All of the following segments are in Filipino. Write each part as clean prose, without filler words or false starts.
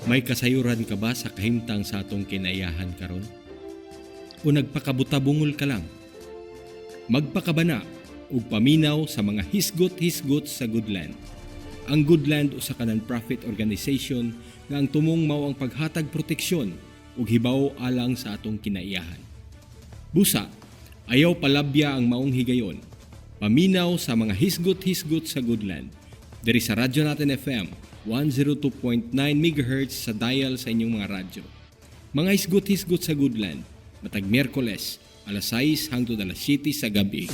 May kasayuran ka ba sa kahimtang sa atong kinaiyahan karon? O nagpakabutabungol ka lang? Magpakabana ug paminaw sa mga hisgot-hisgot sa Goodland. Ang Goodland usa ka non-profit organization nga ang tumong mao ang paghatag proteksyon ug hibaw alang sa atong kinaiyahan. Busa, ayaw palabya ang maong higayon. Paminaw sa mga hisgot-hisgot sa Goodland. Diri sa Radyo Natin FM 102.9 MHz sa dial sa inyong mga radyo. Mga hisgot-hisgot sa Goodland, matag Miyerkules, alas 6 hangtod alas 7 sa gabi.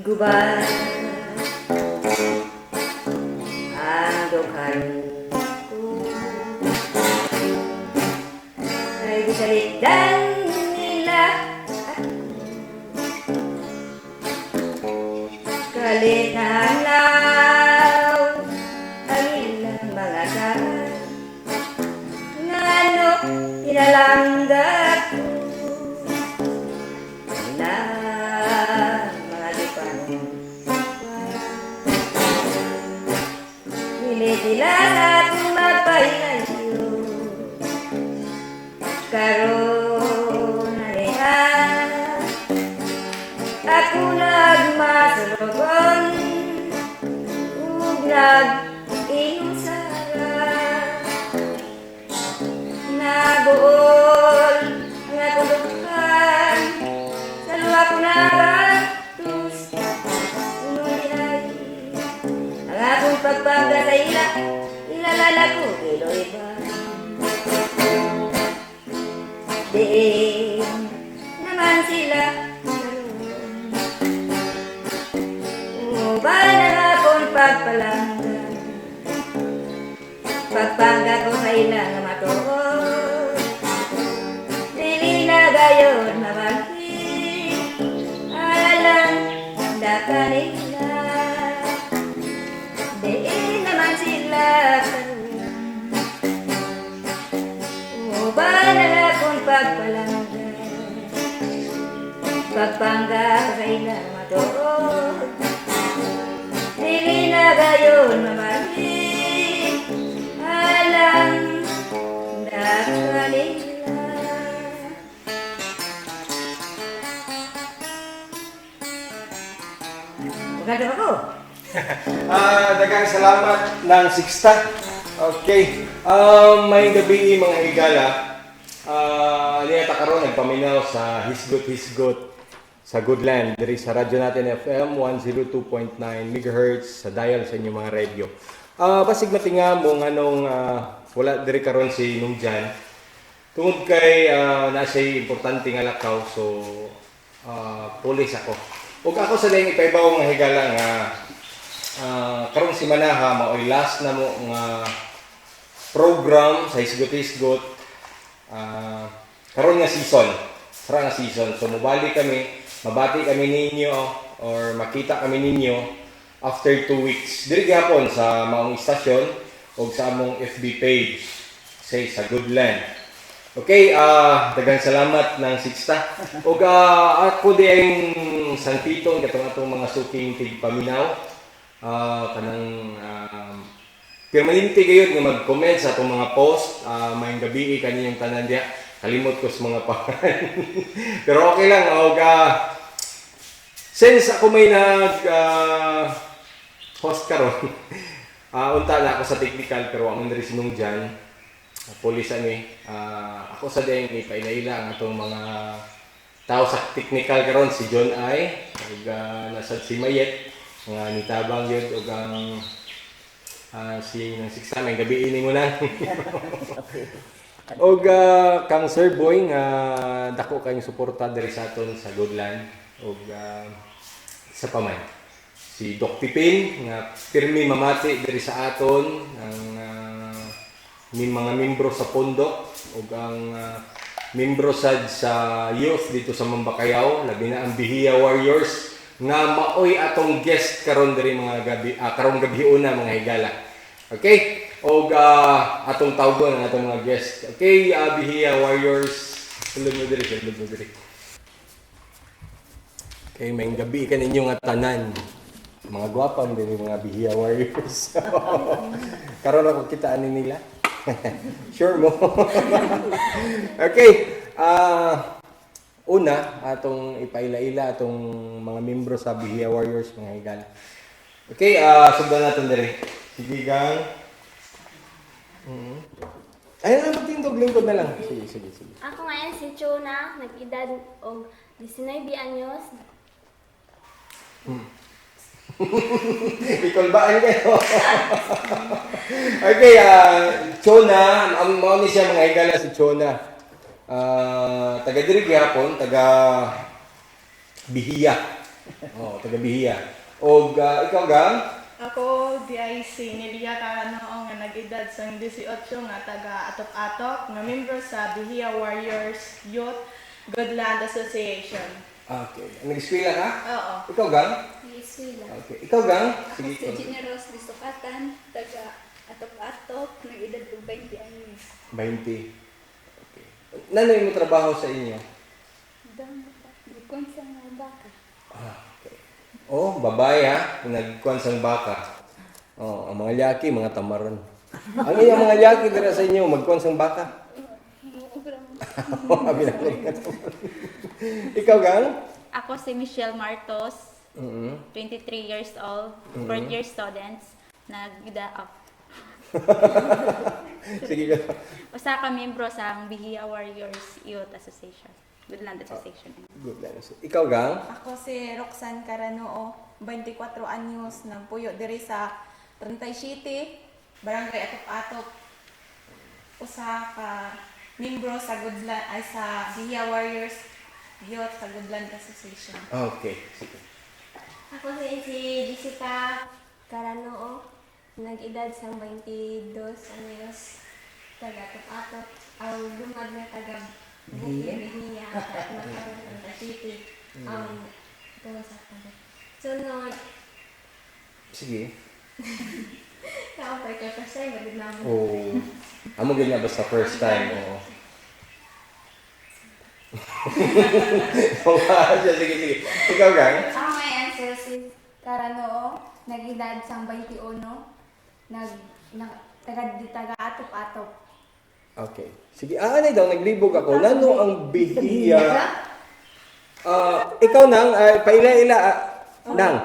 Gubay ang dukhan ko ay gisalitan nila kalinanaw ang ilang mga saan ngano inalanggat ko na mga dipanong nilitilan at magpahingayo karon nanihan ako nagmasulogon ug nag-inusara nabuol ang akong dukhan sa luha ko nagatos unong ang akong pagpangga sa ila ilalala ko kiloy ba diin naman sila ubay na akong pagpalangga pagpangga ko sa ila nga matuod dili na gayon mabalik alam da kanila diin naman sila ubay na akong pagpalangga pagpangga ko sa ila nga matuod dili na gayon mabalik alam da kanila. Maganda ako. Daghang salamat ng Sixta. Okay. May gabi mga higala. Niyata karon nagpaminaw sa hisgot-hisgot sa Goodland diri sa Radyo Natin FM 102.9 MHz sa dial sa inyong mga radio. Basig matinga mo nganong wala diri karon si Nungjan. Tungod kay nasay importante nga lakaw so pulis ako. Ug ako sa dayong ipaibaw nga higala nga karon si Manaha maoy last na mo nga program sa hisgot-hisgot karon nga season. Sara nga season. So mobalik kami, mabati kami ninyo or makita kami ninyo after 2 weeks. Diri gyapon sa maong istasyon o sa among FB page say sa Goodland. Okay, daghang salamat ng Sixta. Og ako di ang sangpitong katong mga suking tigpaminaw. Kanang permanente gayud nga mag-comment sa atong mga post, may gabi kaninyong tanan diha. Kalimot ko sa mga pangalan. Pero okay lang og since ako may host karon. Unta na ako sa technical pero ang diri sinong diyan. Pulis ani. Ako sa dayong ipainaila ang atong mga tao sa technical karon si John I ug nasa si Mayet nga nitabang yun ug ang si nang Sixta may gabi ini mo lang. Og kang Sir Boy nga dako kayong suporta diri sa aton sa Goodland og sa pamay si Doc Pipin nga pirmi mamati diri sa aton ang mga membro sa Pondok ug ang membro sad sa youth dito sa Mambacayaw labi na ang Bihiya Warriors nga maoy atong guest karon diri mga gabi karong gabi una mga higala. Okay? O atong tawgon ang atong mga guest. Okay, Bihiya Warriors. Sulod mo diri. Okay, may gabi ka ninyo nga tanan. Mga gwapang din yung mga Bihiya Warriors. Karon ako kitaan nila. Sure mo. Okay. Una, atong ipaila-ila atong mga membro sa Bihiya Warriors, mga higala. Okay, sundan natin dire. Sige, gang. Ayun na, magtindog lingkod na lang. Sige. Ako ngayon si Chona, nag-edad og 19 anyos. Ikolbaan kayo. Okay, Chona, ang mga ni siya mga higala si Chona. Taga diri gyapon, taga Bihiya. Taga Bihiya. Og ikaw gang? Ako, di ay si Nelia Caranoong nga nag-edad sa 18 nga taga Atop-Atop, nga member sa Bihiya Warriors Youth Goodland Association. Okay. Nag-eskwela ka? Oo. Ikaw gang? Iswila. Okay. Ikaw gang? Ako si Generos Bisukatan, taga Atok-Atok, nag-edad ko 20 anyos. 20. Okay. Nanoy mo trabaho sa inyo? Dami pa, bukon sa mga baka. Okay. Oh, babae ha, nagkuhan sang baka. Ang mga laki, mga tamaron. Ang iyang mga laki dira sa inyo, magkuhan sang baka. Abi na nga tamaron. Ikaw gang? Ako si Michelle Martos, Mm-hmm. 23 years old, fourth year students, Sige ka. usa ka miyembro sa Bihiya Warriors Youth Association, Goodland Association. Good lang. Ikaw gang? Ako si Roxanne Caranoo, 24 anyos, nagpuyo diri sa Trantay City, Barangay Atop-Atop. Usa ka membro sa Goodland ay sa Bihiya Warriors Youth sa Goodland Association. Okay. Sige. Ako si Jessica Caranoo, nag-edad sa 22 anyos, taga Atop-Atop. Ang lumad na taga Bihiya, Magkaroon City. Ito sa taga. Sunod, Sige. kaopay ka kasi, magod namin. Oh. Amo gid na basta first time. Oo. Sige. Ikaw gang? Ako ngayon si Caranoo, nag-edad sa 21, taga Atop-Atop. Okay. Sige, anay daw, naglibog ako. Nano ang Bihiya? Ikaw nang, paila-ila, nang,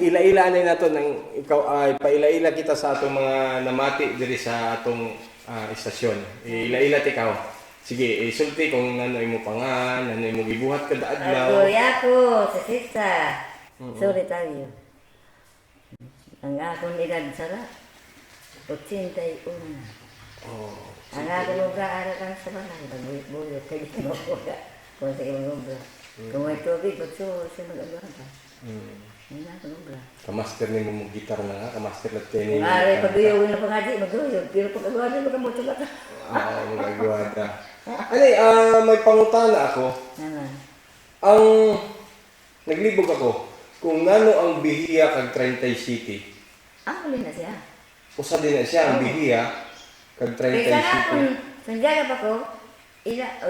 ila-ila na nato nang ikaw ay paila-ila kita sa atong mga namati diri sa atong istasyon. Ila-ila ikaw. Sige, isulti kung nano imo pangan, nano imo gibuhat kada adlaw. Ako, sa sista. Sorry tayo. Ang akong edad sara, 81. Ang akong obra, ara kang sa balay. Pag-buyot, kaya mo ko kung sa iyong obra. Kung may tubig, pagsuho siya mag-abra ka. Ang akong obra. Kamaster ni mo gitar na nga, kamaster lang tayo ni. Pag-uyawin na pangaji, mag-uyawin. Pero pag-agawa na, mag-amot sa bata. Magagawa na. May pangutana ako. Naman. Ang naglibog ako kung nano ang Bihiya kag Trentay City. Huli na siya. Usa din na siya ang Bihiya kag Trentay Kaya City. kung sandyaga pa ko,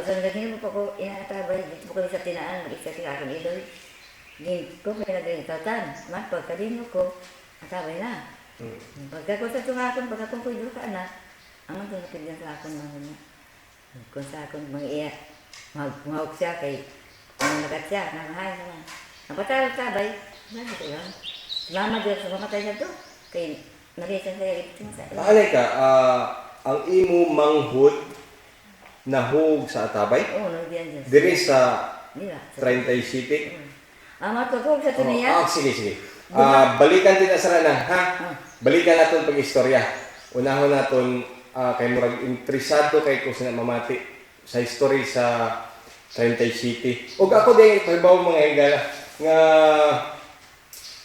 sandyaga mo pa ko, inatabay, dito po kami sa tinaan, mag-isa sila akong idoy. Din ko, may nagkakatan. Pagkadino ko, atabay na. Pagka ko sa tungakon, pagka kung kuido ka na, ang matulakid yan sa akong mga niya. Kung sa akong mga iya, mahawag siya kay, nagat siya, nakahay naman. Napatabay, bakit yun? Mama dyan sa mamatay na to, kay nalisan sa itin sa Alay ka, ang imo manghud nahug sa Atabay? Oo, nandiyan dyan. Diri sa Dila. Trentay City? Matutog sa tuniya. Sige. Balikan din na sa na, ha? Balikan natin pag-istorya. Unahon natin kay murag interesado kay kung sino mamati sa history sa Trentay City. Ug ako din pagbaw mga higala nga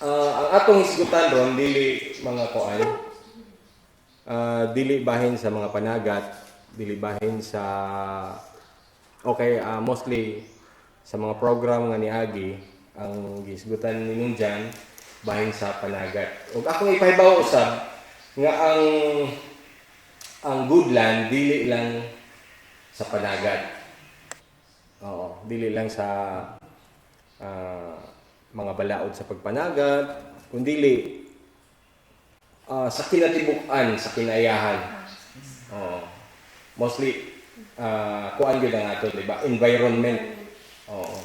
ang atong hisgutan ron dili mga kuan. Dili bahin sa mga panagat, dili bahin sa mostly sa mga program nga niagi ang gisgutan ninong dyan bahin sa panagat. Ug akong ipahibaw usab nga ang Goodland dili lang sa panagat. Oo, dili lang sa mga balaod sa pagpanagat, kundili sa kinatibuk-an, sa kinayahan. Mostly kuan gyud ang aton, di ba? Environment.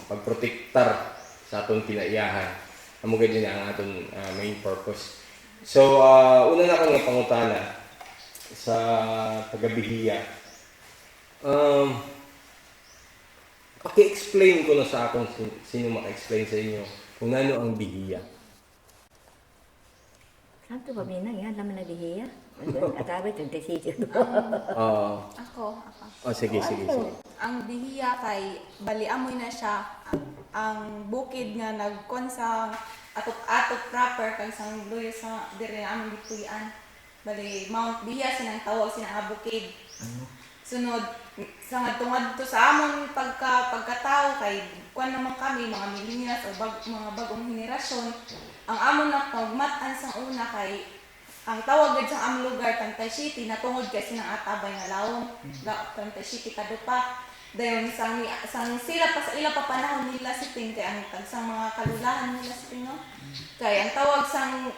Pagprotektar sa aton kinaiyahan. Amo gyud din ang aton main purpose. So una na ko nga pangutana sa taga-Bihiya. Paki-explain ko na sa akong sino maka-explain sa inyo kung ano ang Bihiya. Santo pamina yan, naman naghihiya. Atabi, 36. Ako. Sige. Ang bihiya kay baliamoy na siya ang bukid nga nagkon sa atok-atok proper kay sang luyo sa dire among gipuy-an. Bali Mount Bihiya sinang tawag sinang bukid. Sunod sa ngadto sa amon pagkatao kay kuan naman kami mga millennials o mga bagong henerasyon. Ang amon na pagmatan sa una kay ang tawag gid sa among lugar Tantay City natungod kay sinang atabay nga lawom. Tantay City kadupa. Dayon sang sila pa sa ila pa panahon nila si Ping kay ang tagsang mga kalulahan nila si Ping no. Kay ang tawag sang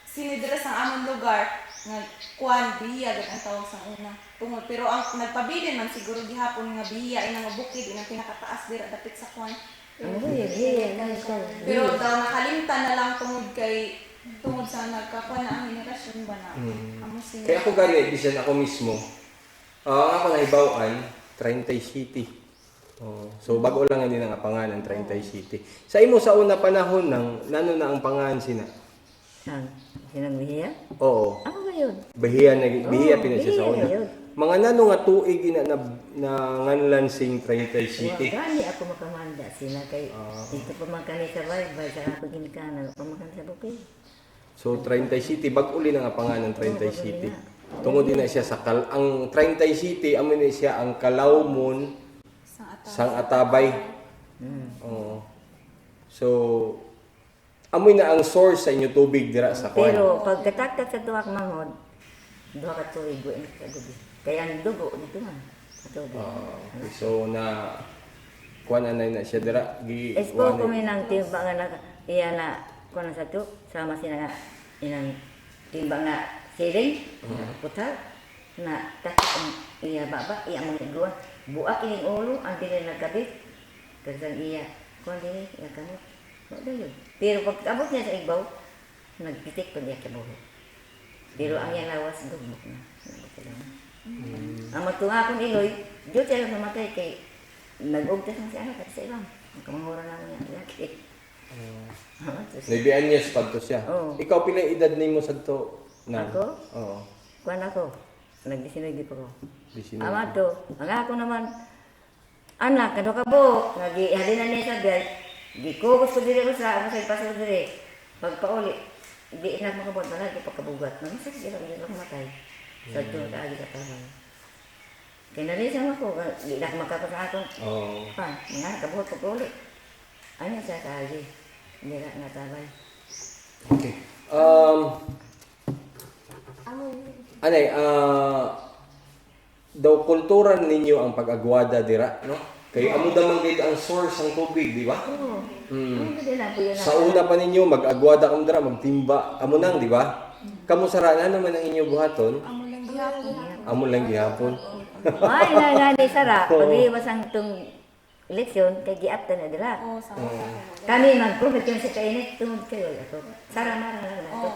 sinidra sa among lugar nga kuan Bihiya gid ang tawag sang una. Tungod pero ang nagpabilin man siguro gihapon nga Bihiya inang bukid inang pinakataas dira dapit sa kuan. Pero daw nakalimtan na lang tungod sa nagkakuan na ang henerasyon ba na amo sila. Kaya ako gani, bisan ako mismo, ako naibawan, 30 City. So bago lang din ang pangalan, 30 City. Sa imo sa una panahon nano na ang pangalan sina? Sinang Bihiya? Oo. Ako ba yun? Bihiya pina siya sa Bihiya una. yun. Mga nano nga tuig na nganlansing 30 City. Gani ako makamanda sila kay dito pa man kami sa baybay sa ako ginikanan pamakan sa bukid. So 30 City, bag uli na nga pangalan 30 City. Tungod din na siya sa ang 30 City, amo ni siya ang Kalawmon sang Atabay. Oo. So amoy na ang source sa inyo tubig dira sa kuan. Pero pagkataktak sa tuwak manghod, duha ka tuig wa sa gabi. Kaya ang dugo dito man sa tubig. Okay. So na kuan na siya dira gi Espo ko minang timba nga na iya na kuan sa tu sama sina nga inang timba nga siling putal na takip ang iya baba iya mo igwa buak ining ulo ang dili nagkabit kasi iya kuan dili iya kamot wala yun. Pero pag abot niya sa igbaw nagpitik pa niya kabuhi. Pero ang yang lawas gumok na. Ang matunga akong iloy, Diyos siya lang namatay kay nag-ugtas na si anak at sa ilang. Ang kamangura naman niya. Laki. Nabian niya sa pagto siya. Oo. Ikaw pila edad nimo sadto na? Ako? Oo. Kuan ako. Nagdisinay pa ko. Bisin. Ama to. Ang ako naman, anak, kado ka bo. Nagihalinan niya sa biyay. Gikugos ko diri sa ipasok diri. Pagpauli, di na makabot na lagi pagkabugat. Namasak sila ko matay. Sa doon kaagi sa taman. Kaya nalisan ako, di na makapot sa akong. Oo. Mga kabuhat ko puli. Ano siya kaagi? Hindi na natabay. Okay. Anay, daw kulturan ninyo ang pag-agwada dira, no? Kay amo damang gid ang source ng tubig, di ba? Oo. Mm. Hindi na po yun. Sa una pa ninyo mag-agwada kam dira, magtimba, amo nang, di ba? Kamu sarana naman ang inyo buhaton? Amo lang gihapon. Amo lang gihapon. Ay, nga ni Sara, pag-iwas ang itong eleksyon, kay giapta na dira. Oo, sa Kami mag-profit yung sa kainit, tungod kayo. Ako, Sara mara lang na ito.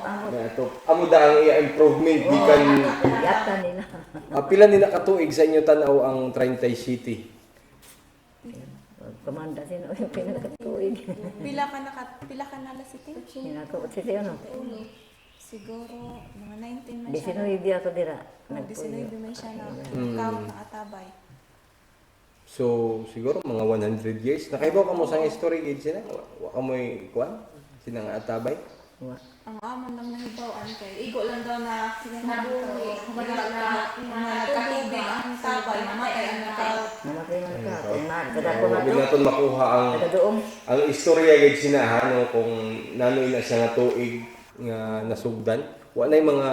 Ito, amo da ang improvement gikan Giapta nila. pila ni nakatuig sa inyo tan-aw ang 30 City. Komanda sino yung pinakatuig. Pila ka na lasitin? Sinako, si Sino. Siguro mga 19 man Di siya. sinuibi ako dira. Nagpuyo man siya na count na atabay. So, siguro mga 100 years. Nakaibaw ka mo sa history gid sila? Wa ka mo'y kuan? Sila nga atabay? Wa. Ang amon lang nahibawan kay igo lang daw na nabuhi. Nagkatubig ang tabay. Namatay ang nakaw. Namatay man ka. Kung na, kada ko na Huwag to. natin makuha Kada doong. ang istorya gid sina no kung nanoy na siya nga tuig nga nasugdan. Wa nay mga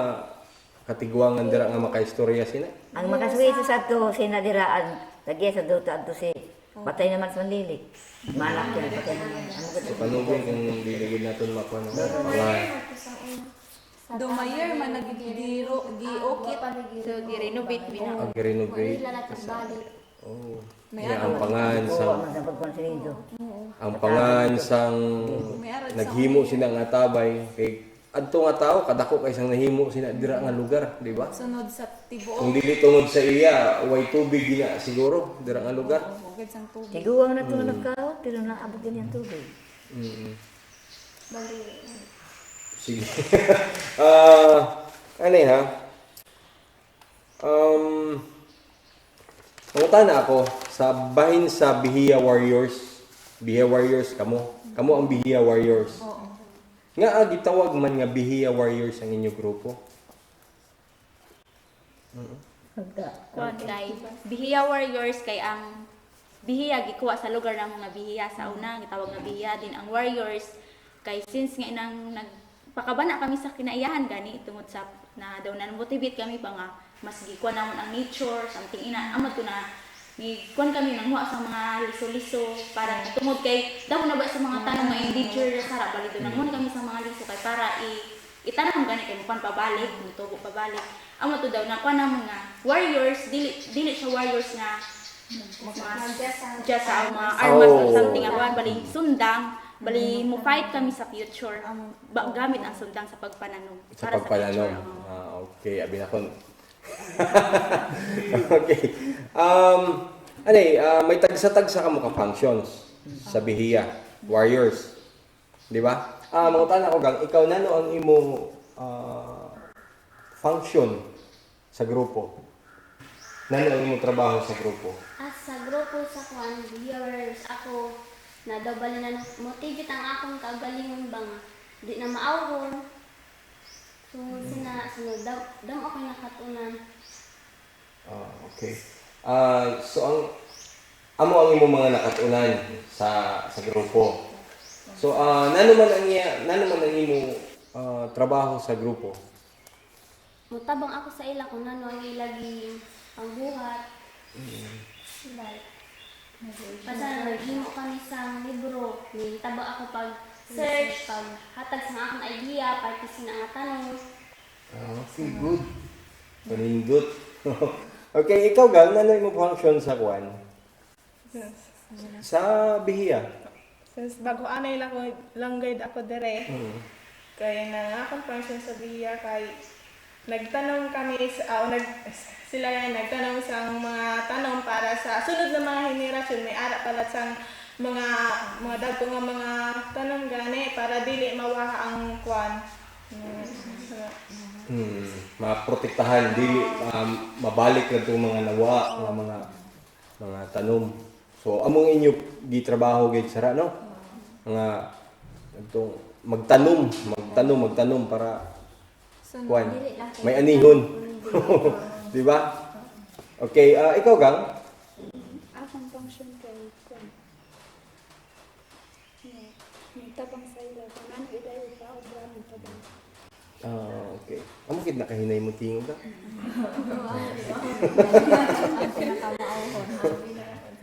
katigwangan dira nga makaistorya sina. Ang makasuwi sa to, sinadiraan. Lagi sa duta ato si Patay naman sa manlilik. Malak yan, patay naman. Ano ba So kanugin kung diligid natin makuha ng pangan. Dumayer man giokit. So, i-renovate bina. Ag-renovate. balik. Oh. May Yeah, araw. ang pangan Kuha sang man sa pagkonsilido. ang pangan sang May araw sa naghimo sila nga tabay kay adto nga tao kadako kay sang nahimo sila dira nga lugar, di ba? sunod sa Kung tibuok. dili tungod sa iya, way tubig gina siguro dira nga lugar. Bukid sang tubig. Tiguang na ito nagkaot, pero naabot din yung tubig. Mm. Bali. Sige. Ano ha? Mangutana ako sa bahin sa Bihiya Warriors. Bihiya Warriors kamo. Kamo ang Bihiya Warriors. Oo. Nga gitawag man nga Bihiya Warriors ang inyo grupo. Kuan kay Bihiya Warriors kay ang Bihiya gikuha sa lugar ng mga Bihiya sa una gitawag nga Bihiya din ang Warriors kay since nga inang nagpakabana kami sa kinaiyahan gani tungod sa na daw na motivate kami pa nga mas gikuha namon ang nature something ina amot ko na ni kuan kami nang sa mga liso-liso para tungod kay daw na ba sa mga tanong nga endanger sa bali do nang kami sa mga liso kay para itanong gani kay mukan pabalik mutubo pabalik amot to daw na kuan namon nga warriors dili siya warriors nga just sa mga armas or something awan bali sundang bali mo fight kami sa future gamit ang sundang sa pagpananom Sa para pagpalanom. sa future. Okay, abi na kon. Okay. May tagsa-tagsa ka mo ka functions sa Bihiya Warriors. Di ba? Mangutan ako gang, ikaw nano ang imong function sa grupo? Nano ang imong trabaho sa grupo? As sa grupo sa kwan, viewers, ako na daw bali na motivate ang akong kagalingon ba nga. Di na maawon. So, sunod daw ako nakatunan. Okay. So amo ang imong mga nakatunan sa grupo. So nano man ang imong trabaho sa grupo? Mutabang ako sa ila kung ano ang ilaging pangbuhat. Like, basta naghimo kami sa libro, may taba ako pag search, pag hatag sa akong idea, partisin ang tanong. Okay, good. Panindot. Okay, ikaw gang, ano imong function sa kwan? Sa Bihiya? Since bago anay lang guide ako dire. Kaya na akong function sa Bihiya kay nagtanong kami sila yan nagtanong sa mga tanong para sa sunod na mga henerasyon may ara pala sa mga dagko nga mga tanong gani para dili mawaha ang kwan. Maprotektahan dili mabalik na itong mga nawa mga tanom. So among inyo gitrabaho gid sara no? Mga itong magtanom para kwan may anihon. Di ba? Okay, ikaw gang? Akong function kay kung may tabang sa ila kung ano idayo pa o brand tabang. Okay. Amo gid nakahinay mo tingog ka?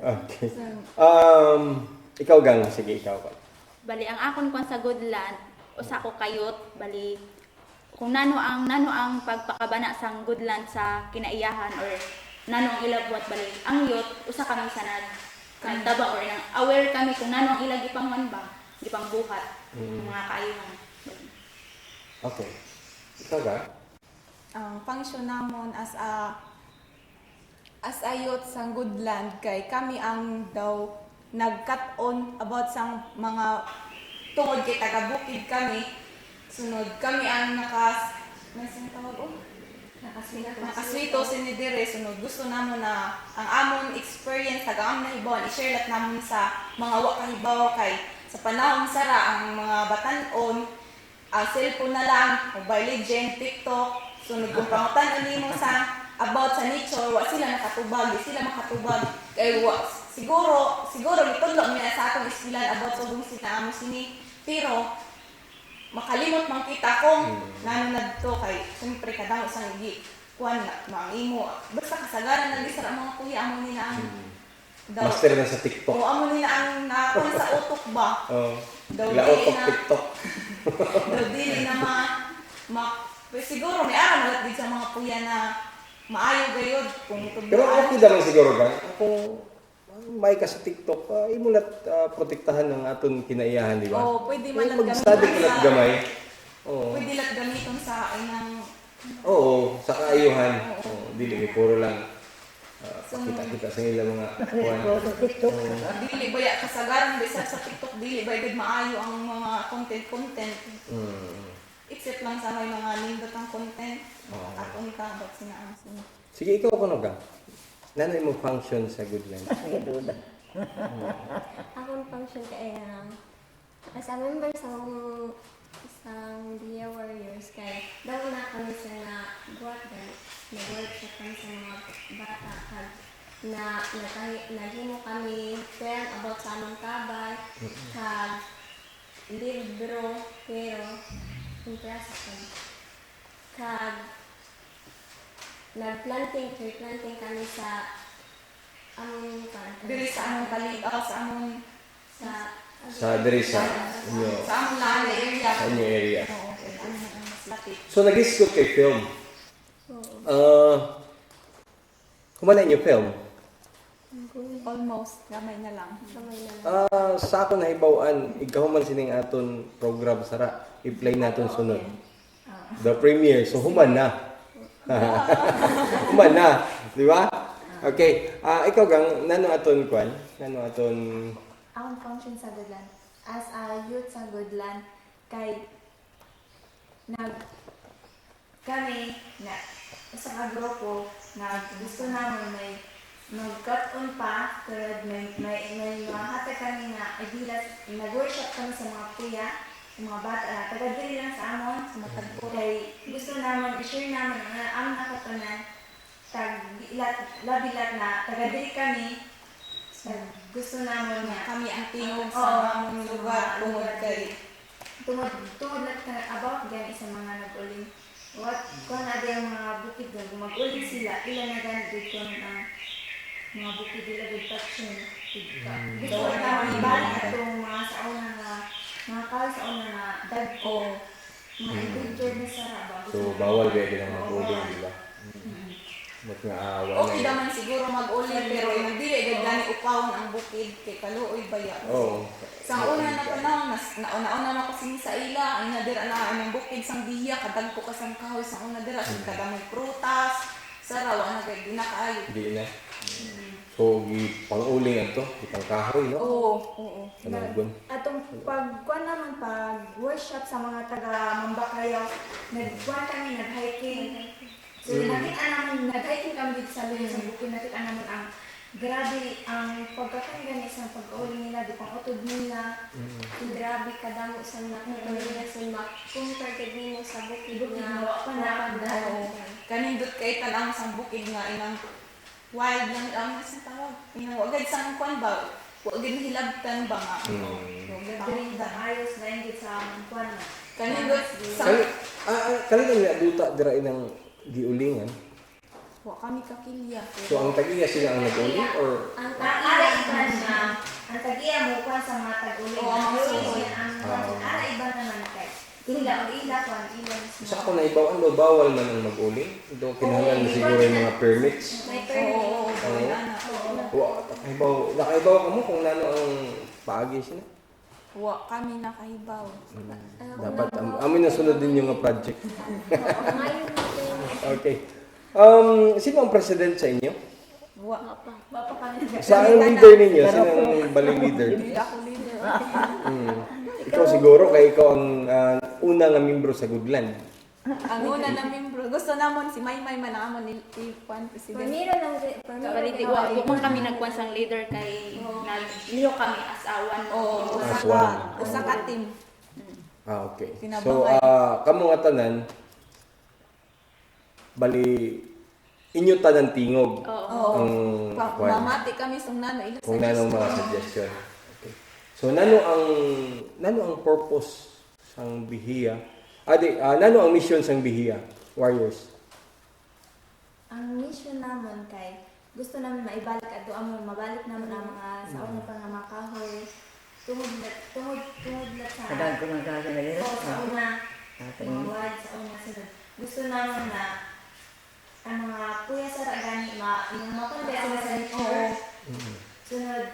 Okay. Ikaw gang, sige ikaw pa. Bali ang akon kwan sa Goodland usa ko kayot bali kung nano ang pagpakabana sang Goodland sa kinaiyahan or nano ang ilagwat bali ang yot usa kami sa nagtabang or nang aware kami kung nano ang ilag ipangwan ba gipangbuhat mga kaayuhan. Okay. Ikaw ga? Ang function namon as a youth sa Goodland kay kami ang daw nag-cut on about sang mga tungod kay taga-bukid kami. Sunod kami ang nakaswito sinidire. Sunod gusto namon na ang amon experience taga-am na hibaw i-share lat namon sa mga wa kahibaw kay sa panahon sara ang mga batan-on cellphone na lang, Mobile Legends, TikTok. Sunod kung pangutan nimo sa about sa nature, wa sila nakatubag, di sila makatubag. Kay siguro gitudlo niya sa atong iskilan about sa bung sila amo sini. Pero makalimot man kita kung nano nadto kay siyempre kadamo sang gi kuan na mga imo. Basta kasagaran na di sa mga kuya amo nila. Master na sa TikTok. O amo nila ang nakakon sa utok ba? Oh. Daw Lautok na- TikTok. Daw dili na siguro may araw malat din sa mga puya na maayo gayod kung Pero tubuan. okay naman siguro ka. Kung may ka sa TikTok, imulat protektahan ng aton kinaiyahan, di ba? O pwede man lang Pag-study ko lang gamay. Oo. Pwede lang gamiton sa inang Oo, sa kaayuhan. Oo, dili kay puro lang pakita-kita sa nila mga kuwan. dili ba ya kasagaran bisa sa TikTok dili ba gud maayo ang mga content. Except lang sa may mga nindot ang content. Aton ka ba't sinaam sila. Sige, ikaw kuno ka. Nanay mo function sa Goodland. Akong function kay as a member sa isang Dia Warriors kay daw na kami sa nag-workshop kami sa mga bata kag nahimo kami friend about sa among kabay kag libro pero impressive kag nag-planting kami sa among Diri sa among kaligaw sa among Sa diri sa inyo, sa among lahat na area. sa inyo area. Oo, okay. Ano ang mas lapit. So, nag-isgot kay film. Kumana inyo film? Almost gamay na lang. Sa ako nahibawaan, ikaw man sining aton program sara, i-play naton sunod. The premiere. So, human na. Human na. Di ba? Okay. Ikaw gang, nano aton kwan? Nano aton... Akong function sa Goodland. As a youth sa Goodland, kay kami na sa grupo na gusto namin may mag-cut-on pa, pero may mahata kami na ibilas, nag-workshop kami sa mga kuya, sa mga bata na taga-diri lang sa amon, sa mga tagpo. Kay gusto naman, i-share naman ang aming nakatanan, labilat na taga-diri kami, gusto namin nga Kami ang tingog Oo, sa among lugar tungod kay tungod lang about gan isa mga nag-uling. What kung na ang mga bukid na mag-uling sila, ilan na gan dito ang mga bukid nila with touching. Gusto namin ibalik itong mga sa una nga mga kal sa una nga dagko mga endangered na saraba. So, bawal ba din ang mag-uling, di ba? Ba't nga awa okay naman siguro mag-uli pero yung dili gid gani upawon ang bukid kay kaluoy baya. Oo. Sa una na panahon nauna na kasi sa ila ay nadira na ang bukid sang biya kadagko ka sang kahoy sa una dira sa kadamay prutas saraw na gid di na kaayo. Hindi na. So, pang-uling ato, itang kahoy, no? Oo. Panagon. Atong pagkuan naman pag workshop sa mga taga Mambakayaw, nagkuan kami nag-hiking. So nakita namin nag-hiking kami dito sa luyo sa bukid, nakita naman ang grabe ang pagkakanggan isang pag-uli nila, di pang utod nila. Grabe kadamo sa nakita nila sa compare nimo sa bukid Bukid nga nga wa pa napadaan. Oo. Kanindot kay tanang sang bukid nga inang wild lang ang sa tawag. Inang wagad sang kwan ba? Wagad hilabtan ba nga? Nagdiri na ayos na yung sa among kuan na. Kanindot sang Kanina nga duta dira inang giulingan. wa kami kakilya. So, ang tagiya sila ang nag-uling or... ang Ara tagiya iba na, ang tagiya mo kuan sa mga tag-uling. Oo, ang Ang suhol. ara iba naman kay. Ila kuan ila mismo. Sa ako naibawaan mo, bawal man ang mag-uling. Ito, kinahanglan mo siguro yung mga permits. May Oo, permit. Nakaibaw ka mo kung nano ang paagi sila. wa kami nakahibaw. Dapat, amin na sunod din yung project. ngayon natin Okay. Sino ang president sa inyo? Wa Bapa kami. Sa ang leader ninyo? Sino ang baling leader? Hindi ako leader. Ikaw siguro, kaya ikaw ang una nga membro sa Goodland. Ang una na membro, gusto namon si Maymay manamon ni Juan President. Pamiro lang Pariti wa man kami nagkuan sang leader kay naliho kami as awan. Oo, As usa one. usa ka team. Okay. So, Sinabangay. kamo nga tanan, bali, inyo tanan tingog Oo. ang kwan. Mamati kami sa nano ila Kung nanong mga suggestion. Okay. So, nano ang purpose sang bihiya? Nano ang mission sang bihiya? Warriors. Ang mission naman kay gusto namin maibalik at doon mabalik naman ang mga sa una pa nga mga kahoy. Tungod lang sa Kadang ko ng kasa na yun. Oo, sa una, Kasa mga wad, sa una sunod. Gusto naman na ang mga kuya sa ragani, yung mga kundi sila sa nature. Sunod,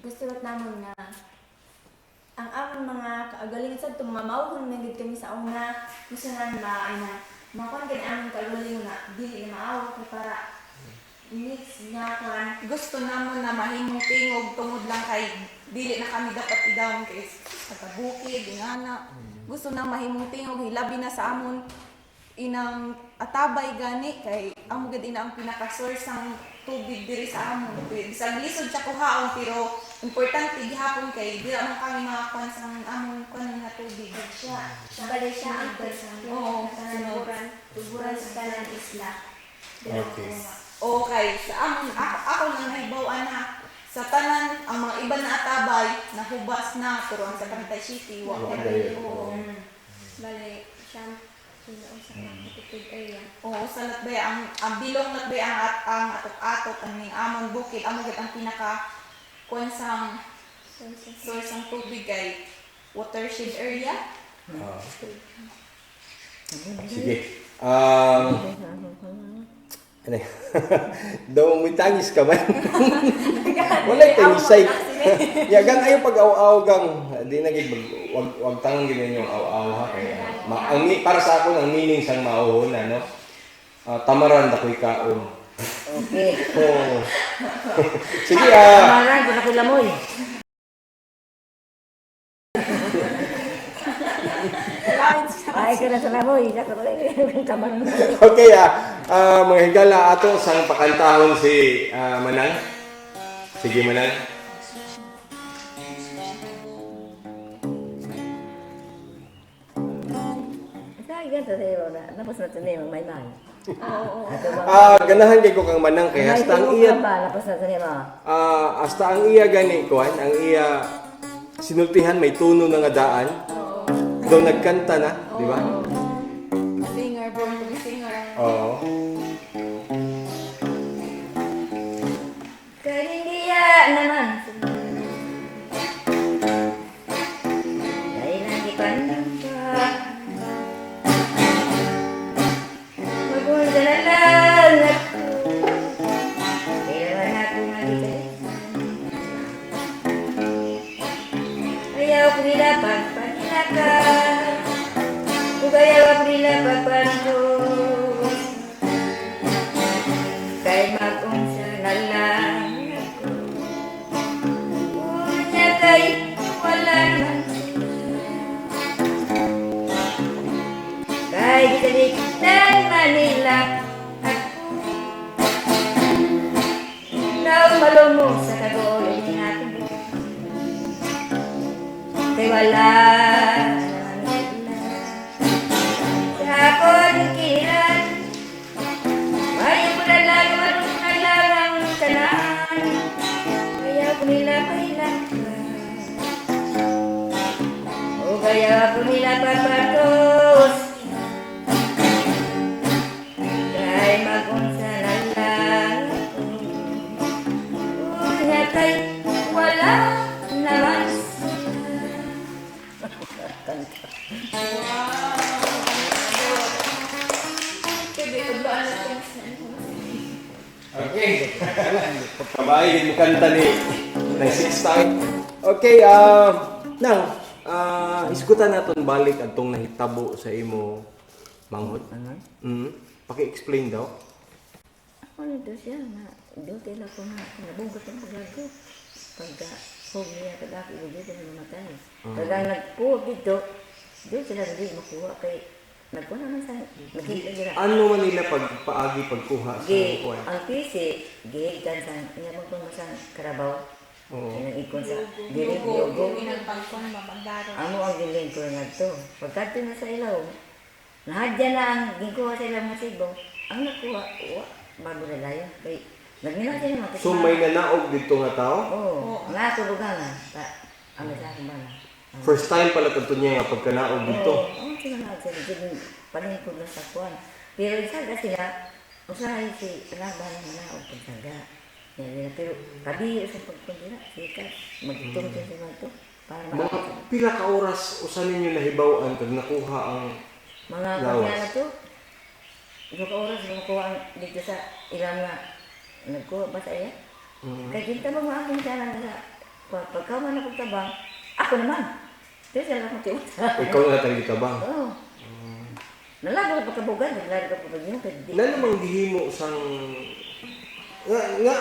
gusto naman na ang aming mga kaagalingan sa tumamawag na gid kami sa una. Gusto namin mga kundi aming kaagalingan na dili na maawag para mix nga kan. Gusto naman na mahimong tingog tungod lang kay dili na kami dapat idawon kay sa kabukid, ingana. Gusto na mahimong tingog hilabi na sa amon inang atabay gani kay amo gid ina ang pinaka-source ng tubig diri sa amon. Bisag lisod sa kuhaon pero importante gihapon kay dili man kami makakuan sa amon kuan nga tubig. Bali siya ang Oo, tuburan sa tanan isla. Okay. Okay, sa amon ako nang nahibaw-an na sa tanan ang mga iba na atabay nahubas na pero ang sa Tantay City wa Wala dili. dili. Oo. Bali siya sa matutupid area. Oo, sa latbay ang bilong latbay ang atot-atot ang ning amon bukid amo gid ang pinaka kuan sang source ng tubig kay watershed area. Sige. Ano yun? Daw mo tangis ka man. Wala tangisay. Yagan ayo pag aw-aw gang di na gid wag tangang gid yung aw-aw ha kay para sa ako ang meaning sang mauhon ano. Tamaran da koy kaon. Okay. Oh. Sige Kamaran ko na kulamoy. Ay, ka na sa lamoy. Kamaran. Okay mga higala ato sang pakantahon si Manang. Sige Manang. Ay, ganito sa'yo na. Tapos na ito na yung may-may. Ganahan kay ko kang Manang kay hasta ang iya Tapos na ito na yung hasta ang iya gani kuan ang iya sinultihan may tuno na nga daan. Doon nagkanta na, di ba? Singer, born to be singer. Oo. Karindiya naman. Dahil hindi pa magulda na lang ako. Kailangan ako magigalisan. Ayaw ko nila pagpaginakan. Kung ayaw ko nila pagpantos. Kay mag-unsa na lang ako. Unya kay wala naman sila. Kay gitalik ng Manila ako. Daw malumong sa kagulong natin. Kay wala naman sila. Sa akong kiran. Ayaw ko na lang marunong tanan. Ayaw ko nila pahilakan. O kaya ko nila papatos. Kaya mag-unsa na lang ako. Unya kay wala naman sila. Kaya tudloan na ito. Okay. Kabay din mo kanta ni ng 6 time. Okay, nang isgutan naton balik adtong nahitabo sa imo manghod. Paki-explain daw. Ano ito siya na duty lang ko na nabugot ang paglago. Pagka hog niya kadaki dito na mamatay. Pagka nagpuwag dito, doon sila hindi makuha kay nagkuha naman sa nakita nila. Ano man nila pagpaagi pagkuha sa kuwan? Ang PC, gihigdan sa niya magpamasan Karabaw. Oo. Yung ikon sa diri Diogo. Pinagpagkon mabagdaro. Amo ang giling ko nga to. Pagkadto na sa ilaw, nahadya na ang gikuha sa ilang masibo. Ang nakuha, bago na layo. Kay nagmina sila mga So may nanaog dito nga tao? Oo, nga tulugan na. Ano sa akin ba na? First time pala kanto niya nga pagkanaog dito. Oo, sila na sila. Sige, palingkod na sa kuwan. Pero isa ka sila, Usahay si laban na o pagsaga. Pero kabiro sa pagkundira, sikat, magtutong sa mga ito. Para Mga makakasama. pila ka oras usa ninyo nahibaw-an kag nakuha ang Mga Lawas. kanya na to, isang oras nakuha dito sa ilang na nagkuha ba sa iya? Kaya kita ba mga akong sana na pagkaw man ako tabang, ako naman. Pero sila akong tiwata. ikaw na tang gitabang. Oo. Nalago ka pagkabugan, nalago ka pagkabugan. Nanong gihimo sang nga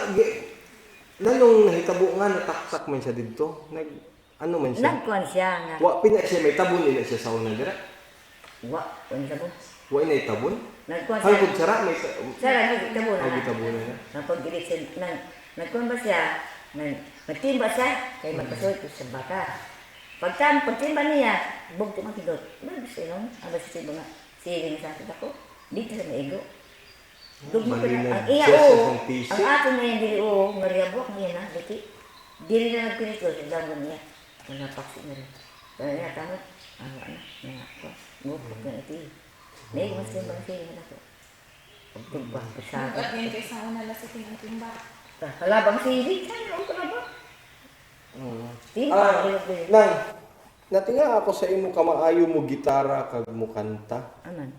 nanong nahitabo nga nataksak man siya didto. Ano man siya? Nagkuhan siya nga. Wa pina siya may tabon ina siya sa una dira. Ano sa po? Wa ina tabon. Nagkuhan siya. Hangtod sara may Sara, nagkitabo na. tabunan na. Napag-ilit siya, nagkuhan ba siya? Magtimba siya, kaya magpasulit ko sa baka. Pagtimba niya, bugto makidot. Bagus siya nung, abas siya mga siling sa akin ako. Dito sa maigo. Dugmo ko na, ang iya Siya sa o, isang piso. ang ato na yung dili o, ngariabok niya na, diti. Dili na nagpinito, sa dangon niya. Mga paksi na rin. Kaya niya, tanot, ano, mga ako, ngupok na iti. May mas timbang siling ako. Pagtumba, pasaga. At yan kayo sa una lasitin ang timba. Halabang siling, saan ako na ba? Timba, Nang natinga ako sa imo kamaayo mo gitara kag mo kanta. Aman.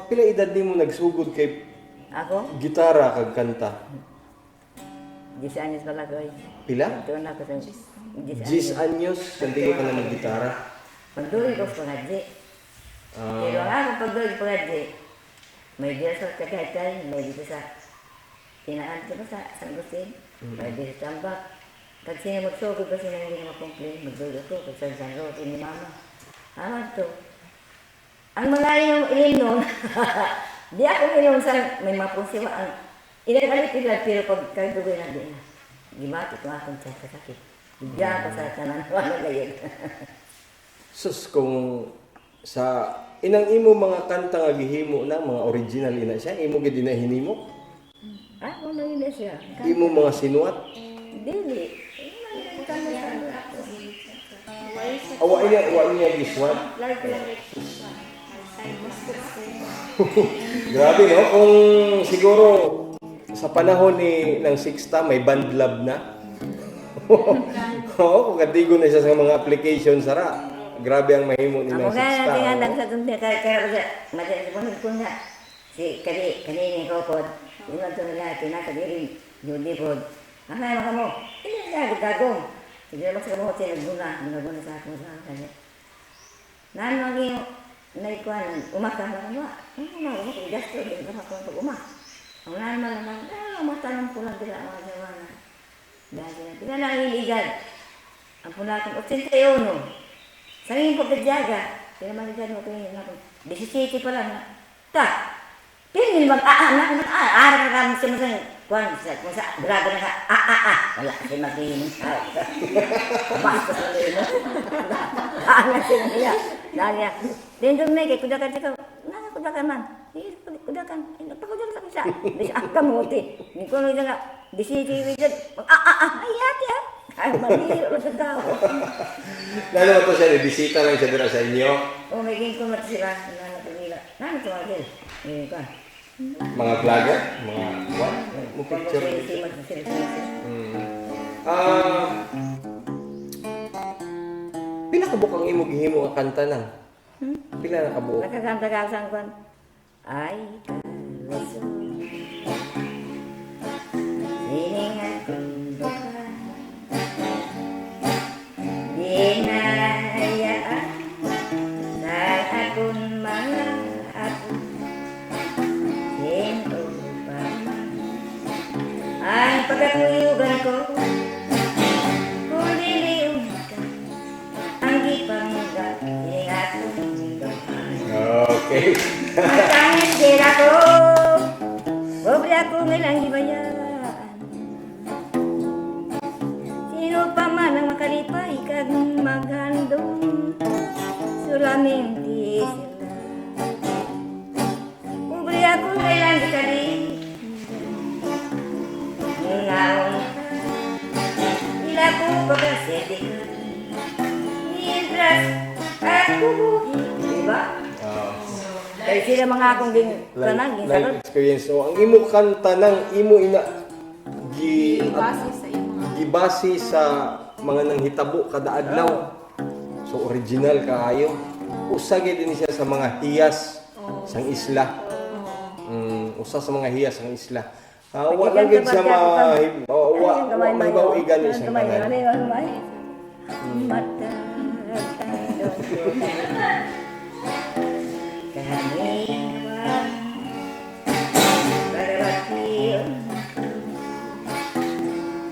Pila edad nimo nagsugod kay Ako, gitara kag kanta? 10 anyos pala ko. Pila? Ito na ako sa 10 10 anyos kandiyo ka na maggitara. Pagduloy ko sa pangadji. Pero ang ako pagduloy sa pangadji, may dila sa Tagaytay, may dito sa Tinaan ko sa San Agustin, may dito sa Tambak. Pag sino magsugod ko sila hindi na makomplain, magduloy ko, pag sa San Roque ni Mama. To. Ang mga inom, di ako inom sa may mapunsiwa. Ang inagalit pero pag kadugoy na din na. Gimati ko akong sakit. Diyan ko sa tanan wala gayon. Sus kung sa inang imo mga kanta nga gihimo na mga original ina siya, imo gid hinimo. Ako na yun siya. Imo mga sinuat. Dili. Wa niya giswat. Grabe no, kung siguro sa panahon ni ng Sixta may band lab na. Oo, kung katigo na siya sa mga application sara. Grabe ang mahimo ni ng Ako nga Sixta. natin hanggang sa tundi kaya madalas ko nga si kanini ko po. Yung ito nila tinakadirin Judy po. Ano yung mga mo? Hindi na gagong. Hindi naman sa kamuha sinaguna sa akin sa kanya. Naan maging naikuan, umakang lang ba? Umakang gasto din ka pag umak. Ang naan man naman, matanong po lang bila ang mga jawana. Dahil na, pila na iligan. Ang punakang 81. Sa ngayong pagkadyaga, pila maligad mo ito yung 17 pa lang. Pili mag-aanak, araw ka kami sa masang kung sa braga na ka, wala kasi mag-iinom sa basta sa lino. Aanak sila niya. Dahil niya, dindong may kay kudakan siya ka, kudakan man. Kudakan, nagpakudakan sa kisa. Di siya ang kamuti. Hindi ko nung nga, di siya iwidad, ay ate ha. Ay, maliro sa tao. Lalo ba to siya, bisita lang siya dira sa inyo? O, may king kumat sila. Nano ito mga gil? Ngayon ka. Mga vlogger? Mga what? Mo picture dito. Pila ka bukang imo gihimo nga kanta nang? Pila na ka buok? Nakakanta ka sa kwan. Ay, kalaso. Siningan kong buka. Dinayaan sa akong mga apo. Sino pa man ang pagkatuyugan ko. Kung liliw ka, ang gipanggat ng akong dumaan. Okay. Matangin sila ko, pobre ako ngalang ibayaan. Sino pa man ang makalipay kag maghandong, solamente sila. Pobre ako ngalang ikalipay, ngaon ka, sila ko pagkasedikan. Mientras ako buhay, diba? Kaya sila mga akong tanan, Life experience. So, ang imo kanta ng imo ina Base sa iyong mga gibase sa mga nanghitabo kada adlaw. So original kaayo. Usa gyud din siya sa mga hiyas sang isla. Usa sa mga hiyas sang isla. Wala gyud siya mahibaw igan isang tanan. Mata kaniwan Barabakil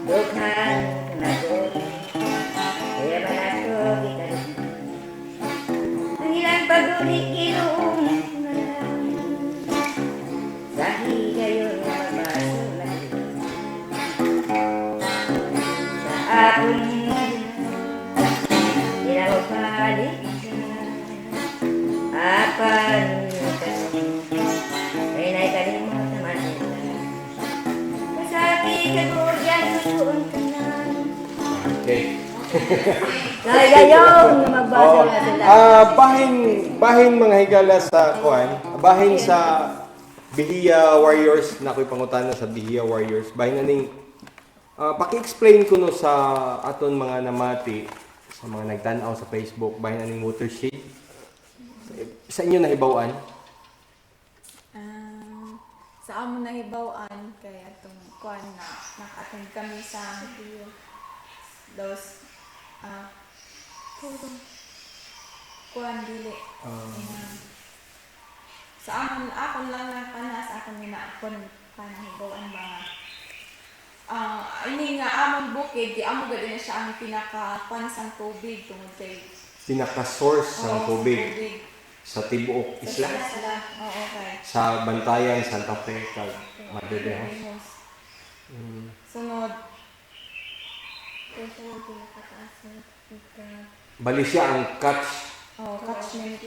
Dukhan nagot Kaya balato kita Ang ilang paguli ilong Sahi kayo mabaso na Sa akong Pinapalik Apan May naikalimot naman nila Kasabi kaguryan Suon kanan Okay. Gayaw na magbasa na sila Bahin mga higala sa bahin sa Bihiya Warriors na ako'y pangutana sa Bihiya Warriors. Bahin na ning paki-explain ko no sa aton mga namati sa mga nagtanaw sa Facebook, bahin na ning watershed. Sa inyo nahibawan? sa amon nahibaw-an kay atong kuan na naka-attend kami sa those kuan dili sa amon akon lang na kanas akon na akon panahibaw-an ba ini nga amon bukid di amo gid na siya ang pinaka pansang tubig tungod kay Pinaka-source ng tubig sa tibuok isla, oo kay sa Bantayan, Santa Fe, kag Madedehos. sunod Bali siya ang catchment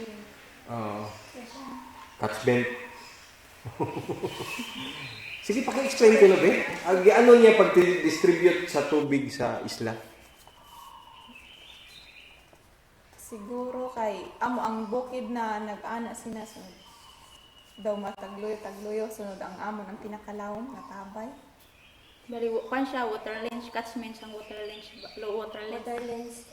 catchment. Sige, paki-explain ko na ba? Ano niya pag-distribute sa tubig sa isla? siguro kay amo ang bukid na nag-ana sina sunod daw matagluyo sunod ang amon ang pinakalawom na tabay. Bali, kwan siya, water lens, catchment siyang water lens, low water lens. Water lens.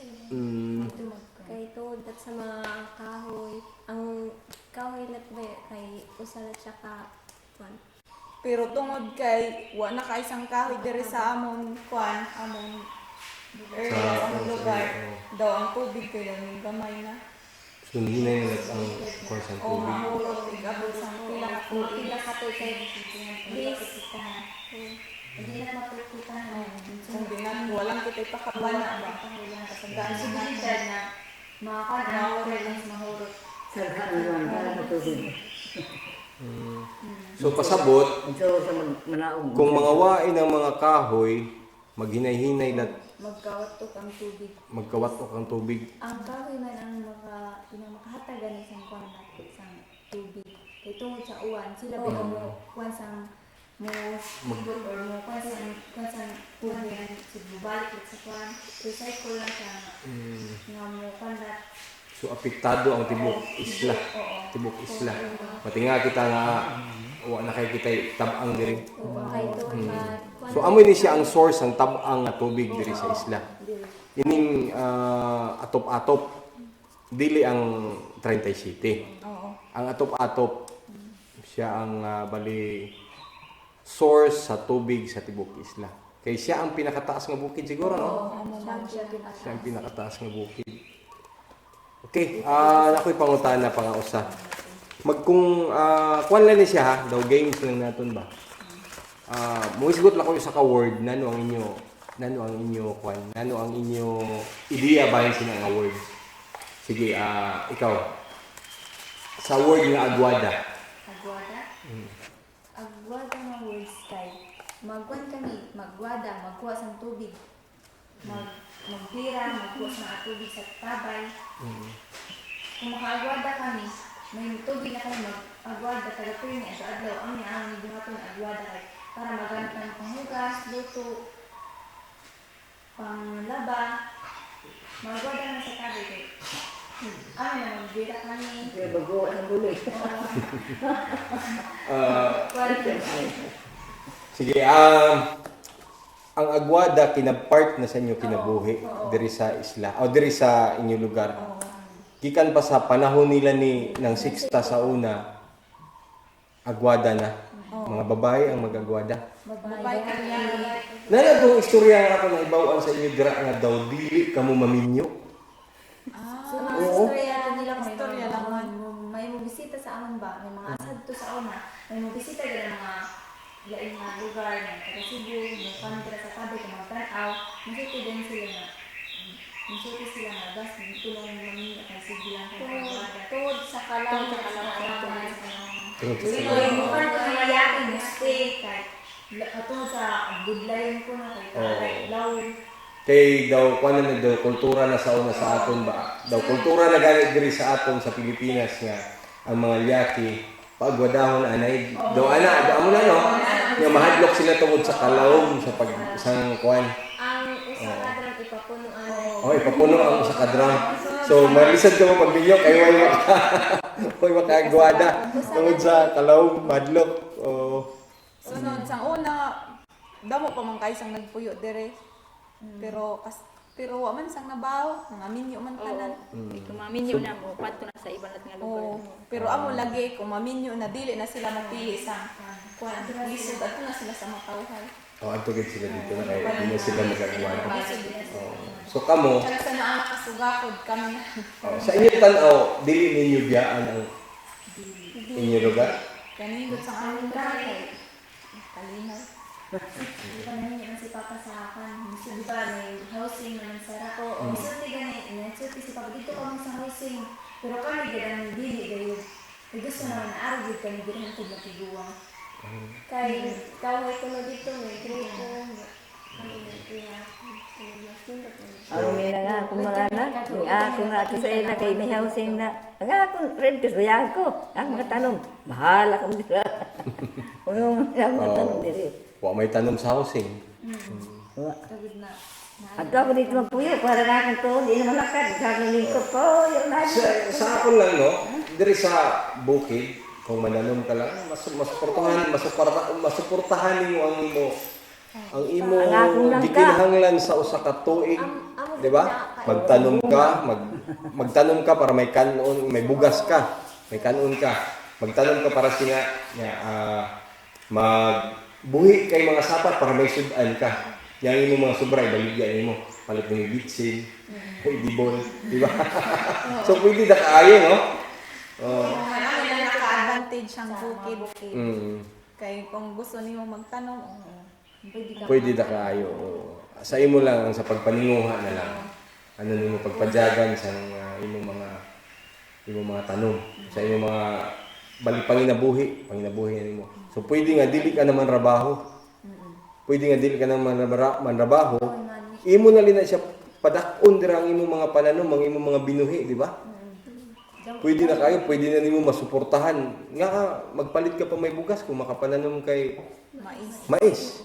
Kay tuod at sa mga kahoy. Ang kahoy na ba kay usalat siya ka kwan. Pero tungod kay wa na kay isang kahoy diri sa amon kwan amon area sa lugar daw ang tubig kay lang gamay na. So, hindi na nila ang constant O tubig. mahulog igabot sa pila ka Pila ka to kay base. Hindi na mapulputan. kung dinan walang kitay pakabana ba. Kasagaan sa Posibilidad na makakad na water lens mahurot. So, pasabot, kung mga wain ng mga kahoy, maghinay-hinay na Magkawatok ang tubig. magkawatok ang tubig. Ang kahoy man ang makahatagan isang kwan na isang tubig. Kay tungod sa uwan, sila ba mo kwan sang mo hugot or mo kwan sang tubig sa bubalik sa kwan. Recycle lang siya nga mo kwan na. So, apektado ang tibok isla. Tibok isla. Pati nga kita nga, wa na kay kita tabang diri. Kay tuod ma So, amoy ni siya ang source ng tabang nga tubig diri sa isla. Ining atop-atop, dili ang 30 City. Ang atop-atop, siya ang bali source sa tubig sa tibok isla. Kaya siya ang pinakataas nga bukid siguro, no? Siya ang pinakataas nga bukid. Okay, ako'y pangutana pa nga usa. Kung kuwan lang ni siya ha, daw games lang naton ba? Muisgot lang ko sa ka-word, nano ang inyo kuwan, nano ang inyo ideya bayan sila nga word. Sige, ikaw. Sa word nga agwada. Agwada? Agwada nga words kay magkuhan kami, magwada, magkuha sa tubig. Magbira, magkuha sa tubig sa tabay. Kung makaagwada kami, may tubig na kami mag-agwada, taga-tuloy niya sa adlaw, ang niya ang buhaton agwada kay para magamit ng panghugas, luto, panglaba, magwada na sa tabi kay Ano naman, bira kami. Sige, ang agwada kinapart na sa inyo kinabuhi diri sa isla o diri sa inyong lugar. Gikan pa sa panahon nila ni ng siksta sa una, agwada na. Mga babae ang mag-agwada. Babae kanya. Nalagong istorya nga ako na ibawaan sa inyo dira nga daw dili kamo maminyo. So, mga Oo. istorya nila kung Istorya lang man. may bisita sa amon ba? May mga asad to sa una. May bisita gila mga laing nga lugar ng taga Cebu, may pandra sa tabi, kung mga tanaw. Masuti din sila na. Masuti sila na. Bas, tulong mami at sige lang kung mga Tungod sa kalang Tungod sa kalang. Tungod sa Sige, sila. yung mga mayayakin mo stay kahit atong sa budlayan ko na kay lawin. Kay daw kuan na daw kultura na sa una sa aton ba? Daw kultura na gani diri sa aton sa Pilipinas nga ang mga liyaki paagwadahon anay daw amo na no nga mahadlok sila tungod sa kalawom sa pag isang kuan. ang usa ka dran ipapunuan. Oh, ipapuno ang sa kadram. So malisad ka mo pagbinyo kay way maka way makaagwada tungod sa kalawom mahadlok. Oh. Sunod sang una, damo pa man kay sang nagpuyo dire. Pero wa man sang nabaw, ngaminyo man tanan. Kung maminyo na mo, padto na sa ibang nga lugar. Oo. Pero amo lagi kung maminyo na dili na sila mapili sang kuan lisod ato na sila sa matawhan. Oh, adto gid sila dito na kay di na sila magagwada. Oh. So kamo Kaya sa naa nakasugakod kami. sa inyo tan-aw dili ninyo biyaan ang inyo lugar. Kanindot sang among kay kalinaw. Di ba namin si Papa sa akin? Di ba may housing naman sa Rako? O misulti gani, nagsulti si Papa dito kami sa housing. Pero kami gano'n dili gayo. Gusto naman na araw kami dili natin matiguang. Kay kaway ko na dito may grupo. Ano na kaya? Ang mina nga akong mga anak, ako nga ato sa ina kay may housing na. Ang akong rentes, kaya ako. Ang mga tanong, mahal akong dira. Ang mga tanong diri. Wa may tanom sa housing. Kagid na. At ako dito magpuyo, para na akong to, hindi naman lakad. Sa aking lingkod po, yun na. Sa akon lang no, diri sa bukid kung mananom ka lang, masuportahan nimo ang imo Ang akong lang ka. gikinahanglan sa usa ka tuig, di ba? Magtanom ka para may kanon, may bugas ka, may kanon ka. Magtanom ka para sina magbuhi kay mga sapat para may sudan ka. Yang imo mga sobra baligya nimo, palit mo ni bitsin, dibol, di ba? So pwede na kaayo, no? Oh. Ano na naka-advantage ang bukid. Mm. Kay kung gusto nimo magtanong, Pwede na kaayo. Oo. Sa imo lang ang sa pagpaninguha na lang. Ano nimo pagpadyagan sa imong mga tanom, sa imong mga panginabuhi nimo. So pwede nga dili ka naman rabaho. Pwede nga dili ka naman manrabaho. Imo na lina siya padakon dira ang imong mga pananom, ang imong mga binuhi, di ba? Pwede na kayo, pwede na nimo masuportahan. Nga magpalit ka pa may bugas kung makapananom kay mais.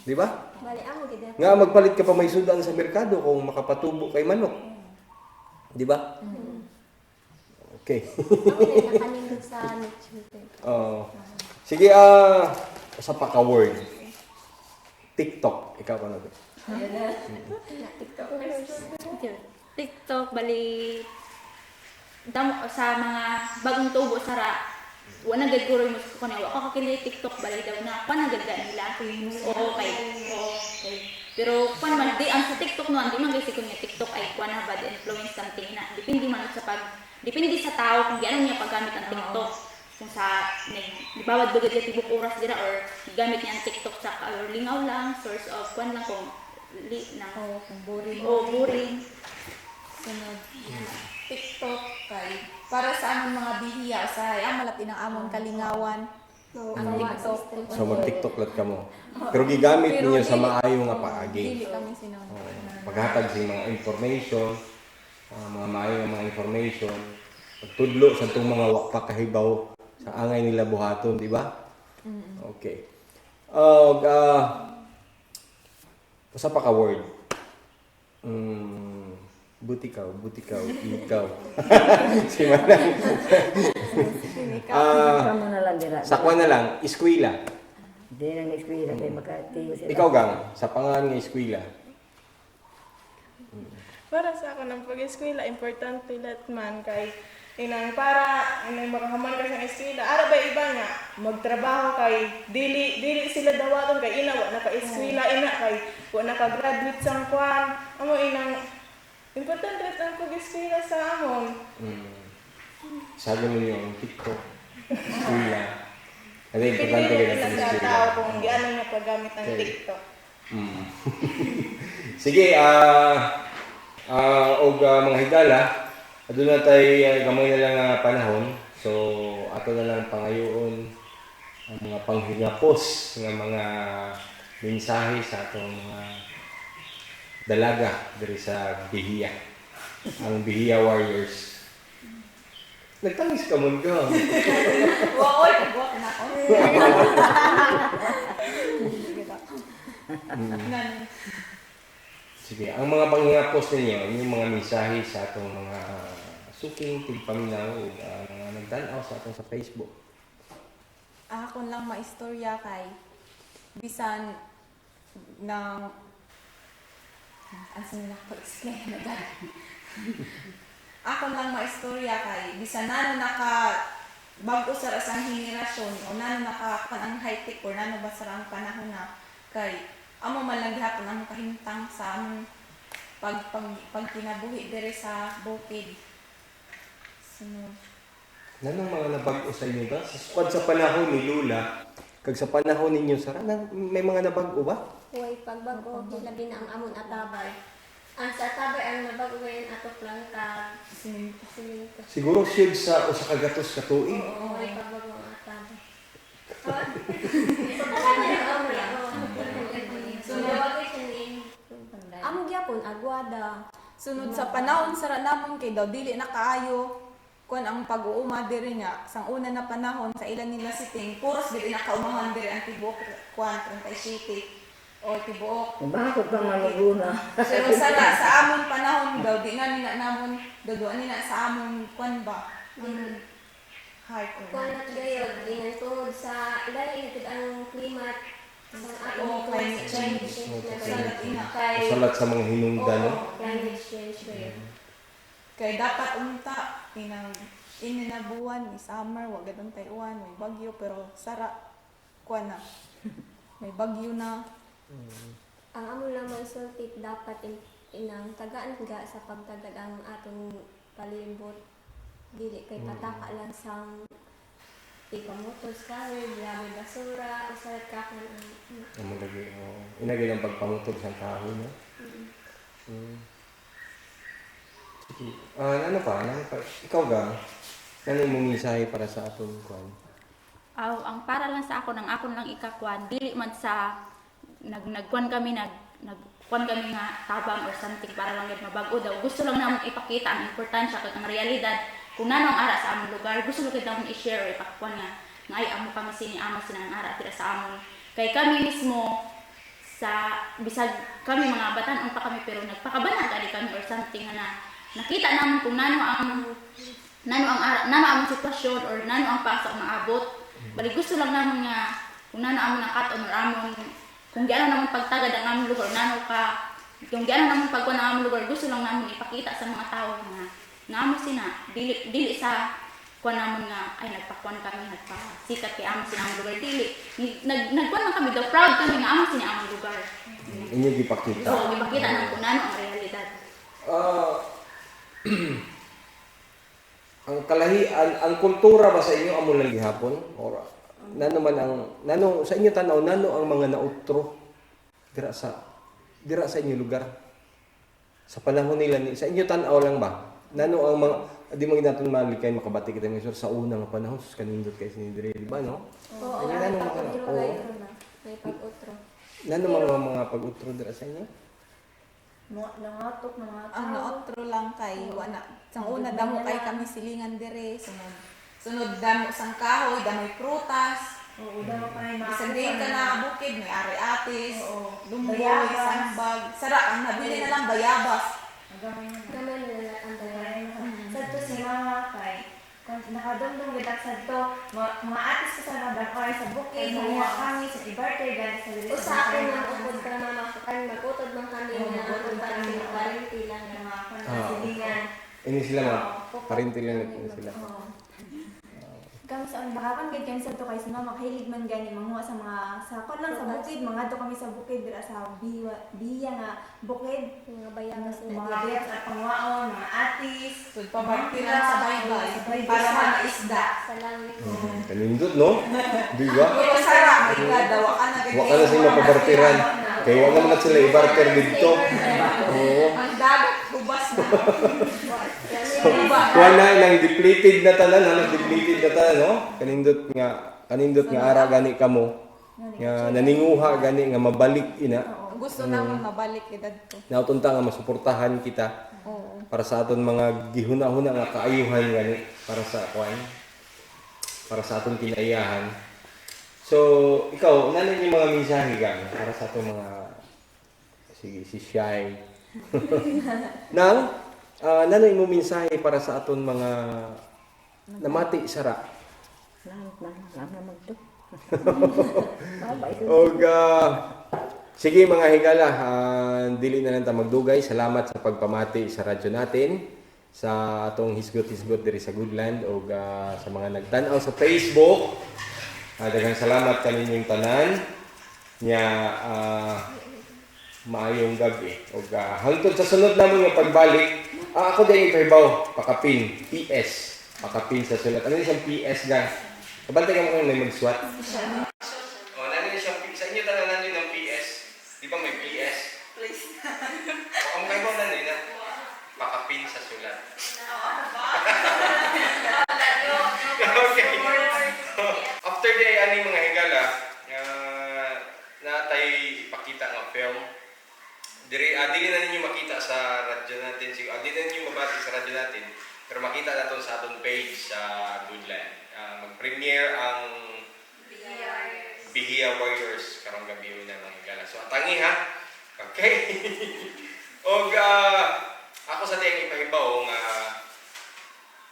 Di ba? Bali amo gid. Nga magpalit ka pa may sudan sa merkado kung makapatubo kay manok. Di ba? Okay. Amo na nakanindot sa nature. Sige, sa paka-word. TikTok. Ikaw ka na. TikTok, bali, damo sa mga bagong tubo sara, wala gad ko rin mo ko na wala kakakili TikTok bali daw na panagaga nila. Oo, okay. Pero kung man di ang sa TikTok no, di man kasi kung yung TikTok ay kuan na bad influence something na. Depende sa tao kung gaano niya paggamit ang TikTok. Kung sa bawat bagay niya tibok oras dira or gamit niya ang TikTok sa or lingaw lang, source of kuan lang kung kung boring. boring. Sunod. TikTok kay para sa among mga bihiya sa malapit ng among kalingawan. Ang TikTok. So mag-TikTok lang ka mo. Pero gigamit ninyo sa maayo nga paagi. Dili kami sinunod. Paghatag sa mga information, mga maayo nga mga information, pagtudlo sa itong mga wakpa kahibaw sa angay nila buhaton, di ba? Okay. Usa pa ka word. Butikaw, ikaw. Si Manang. Kamu na lang dira. Sakwa na lang, eskwela. Di nang eskwela kay makatiyo sila. Ikaw gang, sa pangalan ng eskwela. Para sa ako ng pag-eskwela, importante lahat man kay inang para inang makahaman ka sa eskwela. Ara ba iba nga magtrabaho kay dili sila dawaton kay ina wa naka-eskwela ina kay wa naka-graduate sang kwan. Amo inang importante ang pag-eskwela sa amon. Sabi mo yung TikTok, eskwela. Ano importante Pili ka nila sa sa eskwela. tao kung gaano nga paggamit ng Okay. TikTok. Sige, mga higala, doon na tayo gamay na lang panahon. So, ato na lang pangayoon ang mga panghingapos ng mga mensahe sa atong mga dalaga diri sa Bihiya. Ang Bihiya Warriors. Nagtangis ka mo ka. Oy, pagbuhat na ako. Sige, ang mga panghingapos ninyo, yung mga mensahe sa atong mga suking tigpaminaw o mga nagdanaw sa atong sa Facebook. Ako lang maistorya kay bisan ng asa nila ko explain na dahil. Ako lang maistorya kay bisan nano naka bago sa asang henerasyon o nano naka ang high tech or nano ba sa ang panahon na kay amo man lang gihapon ang kahintang sa among pagkinabuhi dere sa bukid. Sunod. Nanong mga nabago sa inyo ba? Sa panahon ni Lula, kag sa panahon ninyo, Sara, may mga nabago ba? Huwag pagbago, labi na ang amon atabay. Ang sa atabay ang nabago ngayon ato lang ka siminto. Siguro shield sa o sa kagatos katuig. Huwag pagbago ang atabay. Among gyapon agwada. Sunod sa panahon sa namon kay daw dili na kaayo kun ang pag-uuma diri nga sang una na panahon sa ilan nila siting puros dili na kaumahan diri ang tibuok kwan 37 o tibuok. Bakit pa manuguna? Pero sa amon panahon daw di na nila namon daduan nila sa amon kwan ba. Heart or Kuanat gayod, tungod sa lain ito ang klimat sa Oo, climate change. Kay Salat sa mga hinungdan, no? climate change kayo. kay dapat unta inang ini na buwan ni summer wa gadon Taiwan may bagyo pero sara kwan na. May bagyo na. Ang amo naman sultit dapat inang tagaan ga sa pagtadag ang atong palibot. Dili kay pataka lang sang ipamotos ka, grabe basura, usalat ka kung Ang malagi, inagay ang pagpamutog sa kahoy, no? Sige. Ano pa? Ikaw ga? Ano yung mensahe para sa atong kwan? Ang para lang sa ako nang akon lang ikakwan dili man sa nagkwan kami nagkwan kami nga tabang or something para lang gid mabago daw. Gusto lang namon ipakita ang importansya kag ang realidad kung nano ang ara sa among lugar. Gusto lang gid namon i-share or ipakwan nga ay amo kami sini ama sina ang ara tira sa amon. Kay kami mismo sa bisag kami mga batan pa kami pero nagpakabana kadi kami or something na nakita namon kung nano ang sitwasyon or nano ang pasok maabot. Balik gusto lang namon nga kung nano amon nakaton or amon kung giano namon pagtagad ang among lugar nano ka kung giano namon pagkuan ang among lugar gusto lang namon ipakita sa mga tao nga amo sina dili sa kuan namon nga ay nagpakuan kami nagpasikat kay amo sina among lugar dili nagkuan lang kami daw proud kami nga amo sina among lugar. Inyo gipakita. So ipakita nang kung nano ang realidad. Ang ang kultura ba sa inyo amo lang gihapon or nano man ang nano sa inyo tanaw nano ang mga nautro dira sa inyo lugar sa panahon nila sa inyo tanaw lang ba nano ang mga di mo ginaton malikay makabati kita ng sa unang panahon sus kanindot kay sinidire di ba no Oo, Ayun, nano may pag-utro. nano mga pag-utro dira sa inyo Nangatok, Ang naotro lang kay wala. Sang una damo kay kami silingan dire sunod damo sang kahoy, damoy prutas. Oo, daw pa yung Isang day ka na bukid, may ari-atis, Oo. lumboy, Bayabas. sandbag. Sara, ang nabili na lang bayabas. Nagamay na. Gamay nakadumdum gadak sa to, mga atis ko sa mga or sa bukid, mga kami sa birthday gadak sa dili Usa ako nang upod ka mama kan magutod man kami na parenti lang mga Ah. silingan. Ini sila mga parinti lang ini sila. Kami sa bakapan gid kami sa to kay sino makahilig man gani manguha sa mga sa kon lang sa bukid, mga to kami sa bukid dira sa biya nga bukid. mga bayaran sa Mga biya sa pangwaon, mga atis, Pamartiran sa baybay para manaisda. sa langit. Kanindot, no? Di ba? Pero sara, may dawa ka na Wa ka na sila pabartiran. Kaya wala naman sila i-barter dito. Oo. Ang dagat, hubas na. Kuha na nang depleted na tanan, halos depleted na tanan, no? Kanindot nga ara gani kamo. Nga naninguha gani nga mabalik ina. Gusto namin mabalik edad ko. Nautunta nga masuportahan kita para sa aton mga gihuna-huna nga kaayuhan gani para sa kuan. Para sa aton kinaiyahan. So, ikaw, ano yung mga mensahe ka para sa aton mga sige, si Shai. Nang nanoy mo mensahe para sa aton mga namati sara. Sige mga higala, dili na lang ta magdugay. Salamat sa pagpamati sa radyo natin sa atong hisgot-hisgot diri sa Goodland o sa mga nagtan-aw sa Facebook. Daghang salamat kaninyong tanan nya maayong gabi. O hangtod sa sunod namon nga pagbalik, ako din ipahibaw pakapin PS, pakapin sa sulat. Ano siyang PS ga? Kabantay ka mo kung may mag-SWAT. Nandun siyang sa inyo tanan nandun ng PS. Di ba may PS? Please. Baka mo kayo nandun na pakapin sa sulat. Okay. After the ani mga higala, natay ipakita nga film. Dili na ninyo makita sa radyo natin, dili na ninyo mabati sa radyo natin, pero makita naton sa aton page sa Goodland. Mag-premiere ang Bihia Warriors karong gabi na mga higala. So atangi ha. Okay. Og ako sa tiyang ipahibaw nga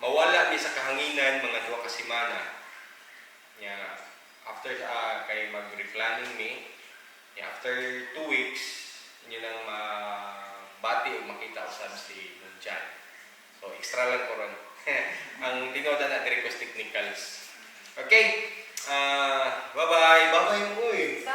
mawala ni sa kahanginan mga 2 ka semana. After kay mag-replanning me, after 2 weeks, inyo nang mabati o makita usab si Munjan. So extra lang ko ron. Ang tinoda na request technicals. Okay. Bye-bye. Bye-bye mo eh.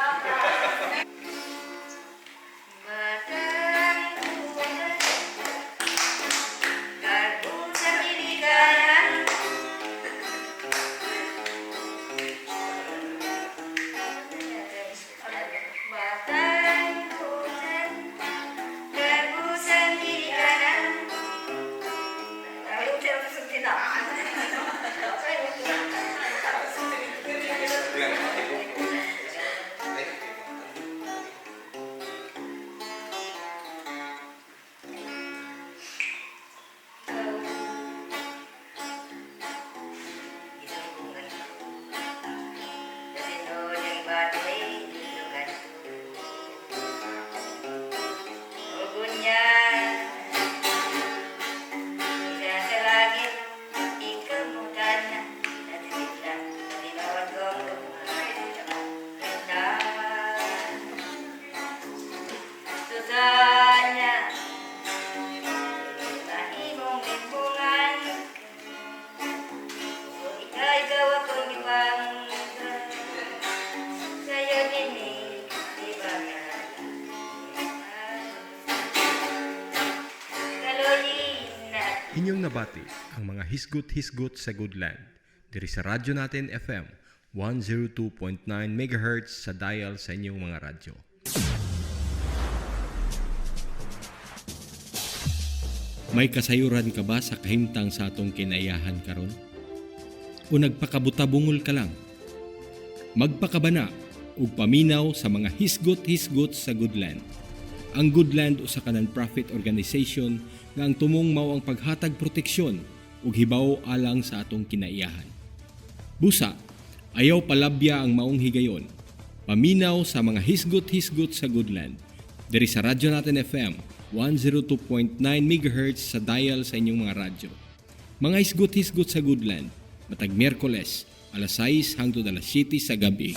Inyong nabati ang mga hisgot-hisgot sa Goodland diri sa radyo natin FM 102.9 MHz sa dial sa inyong mga radyo. May kasayuran ka ba sa kahimtang sa atong kinaiyahan karon? O nagpakabutabungol ka lang? Magpakabana ug paminaw sa mga hisgot-hisgot sa Goodland. Ang Goodland usa ka non-profit organization nga ang tumong mao ang paghatag proteksyon ug hibaw alang sa atong kinaiyahan. Busa, ayaw palabya ang maong higayon. Paminaw sa mga hisgot-hisgot sa Goodland. Diri sa radyo natin FM 102.9 MHz sa dial sa inyong mga radyo. Mga hisgot-hisgot sa Goodland, matag Miyerkules, alas 6 hangtod alas 7 sa gabi.